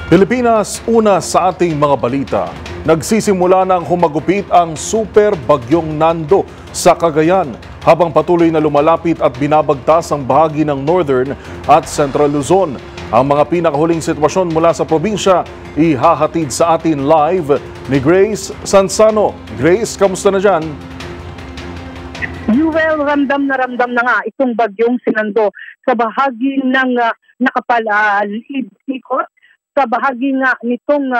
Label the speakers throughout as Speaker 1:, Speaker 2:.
Speaker 1: Pilipinas, una sa ating mga balita. Nagsisimula nang humagupit ang super bagyong Nando sa Cagayan habang patuloy na lumalapit at binabagtas ang bahagi ng Northern at Central Luzon. Ang mga pinakahuling sitwasyon mula sa probinsya ihahatid sa atin live ni Grace Sansano. Grace, kamusta na dyan?
Speaker 2: Well, ramdam na nga itong bagyong Nando sa bahagi ng nakapalikot sa bahagi nga nitong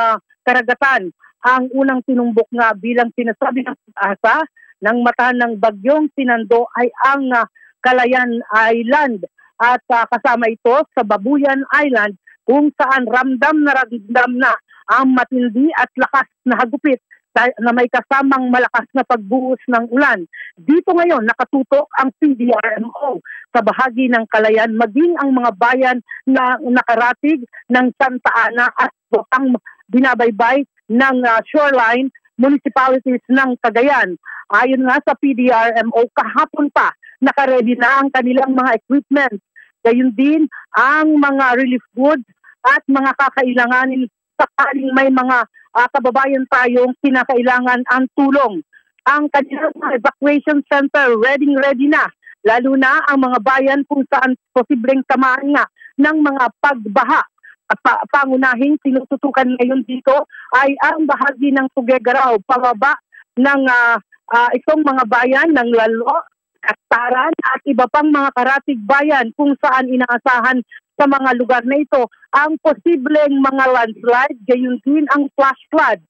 Speaker 2: karagatan. Ang unang tinumbok nga bilang sinasabi ng pag-asa ng mata ng bagyong Nando ay ang Calayan Island at kasama ito sa Babuyan Island kung saan ramdam na ang matindi at lakas na hagupit na may kasamang malakas na pagbuhos ng ulan. Dito ngayon nakatutok ang PDRMO sa bahagi ng Calayan maging ang mga bayan na nakaratig ng Santa Ana at ang binabaybay ng shoreline municipalities ng Cagayan. Ayon nga sa PDRMO, kahapon pa nakaredy na ang kanilang mga equipment. Gayun din ang mga relief goods at mga kakailanganin sakaling may mga kababayan tayong kinakailangan ang tulong. Ang kanilang evacuation center ready na, lalo na ang mga bayan kung saan posibleng tamaan nga ng mga pagbaha. At pangunahing tinututukan ngayon dito ay ang bahagi ng Tuguegarao, pababa ng itong mga bayan ng Lalo, Kastaran at iba pang mga karatig bayan kung saan inaasahan sa mga lugar na ito ang posibleng mga landslide, gayon din ang flash flood.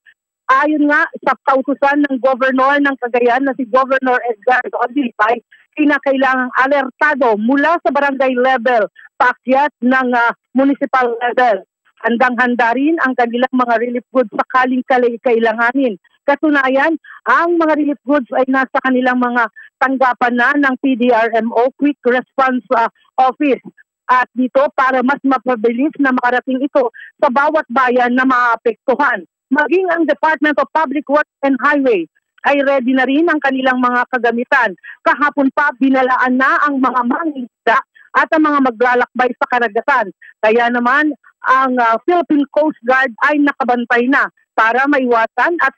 Speaker 2: Ayon nga sa kautusan ng Governor ng Cagayan na si Governor Edgardo Odilipay, kinakailangang alertado mula sa barangay level, paakyat ng municipal level. Handang-handa rin ang kanilang mga relief goods sakaling kailanganin. Katunayan, ang mga relief goods ay nasa kanilang mga tanggapan na ng PDRMO Quick Response Office. At dito para mas mapabilis na makarating ito sa bawat bayan na maapektuhan. Maging ang Department of Public Works and Highway ay ready na rin ang kanilang mga kagamitan. Kahapon pa binalaan na ang mga mangingisda at ang mga maglalakbay sa karagatan. Kaya naman ang Philippine Coast Guard ay nakabantay na para maiwasan at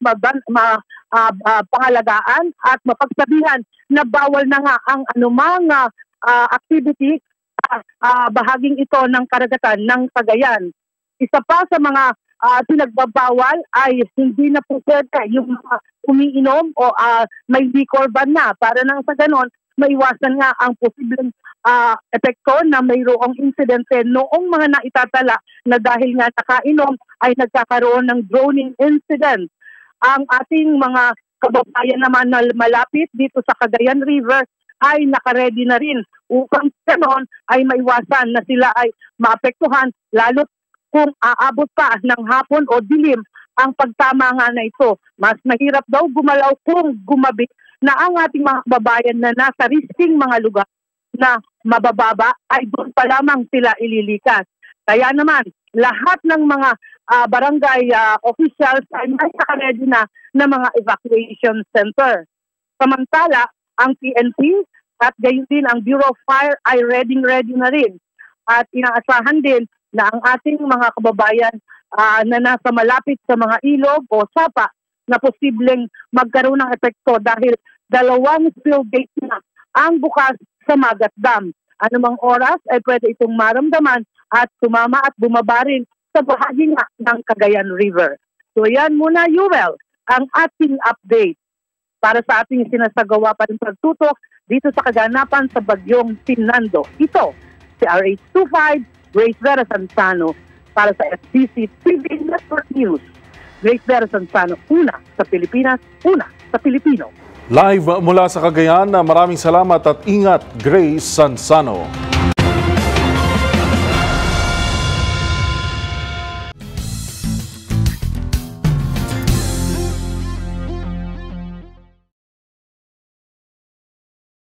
Speaker 2: pangalagaan at mapagsabihan na bawal na nga ang anumang activity bahaging ito ng karagatan ng Cagayan. Isa pa sa mga pinagbabawal ay hindi na po pwede yung mga umiinom o may liquor ban na para nang sa ganon maiwasan nga ang posibleng epekto na mayroong insidente noong mga naitatala na dahil nga nakainom ay nagkakaroon ng drowning incident. Ang ating mga kababayan naman na malapit dito sa Cagayan River ay nakaredy na rin upang ganon ay maiwasan na sila ay maapektuhan lalo kung aabot pa ng hapon o dilim ang pagtama nga na ito. Mas mahirap daw gumalaw kung gumabi na ang ating mga kababayan na nasa risking mga lugar na mabababa ay doon pa lamang sila ililikas. Kaya naman, lahat ng mga barangay officials ay nasa-ready na mga evacuation center. Samantala, ang PNP at gayon din ang Bureau of Fire ay ready na rin. At inaasahan din na ang ating mga kababayan na nasa malapit sa mga ilog o sapa na posibleng magkaroon ng epekto dahil 2 spill gate na ang bukas sa Magat Dam. Anumang oras ay pwede itong maramdaman at sumama at bumaba rin sa bahagi nga ng Cagayan River. So yan muna, Yuel, ang ating update para sa ating sinasagawa pa rin pagtutok dito sa kaganapan sa bagyong Nando. Ito, si RH25, Grace Vera Sansano para sa FCC TV Network News. Grace Vera Sansano, una sa Pilipinas, una sa Pilipino.
Speaker 1: Live mula sa Cagayan, maraming salamat at ingat, Grace Sansano.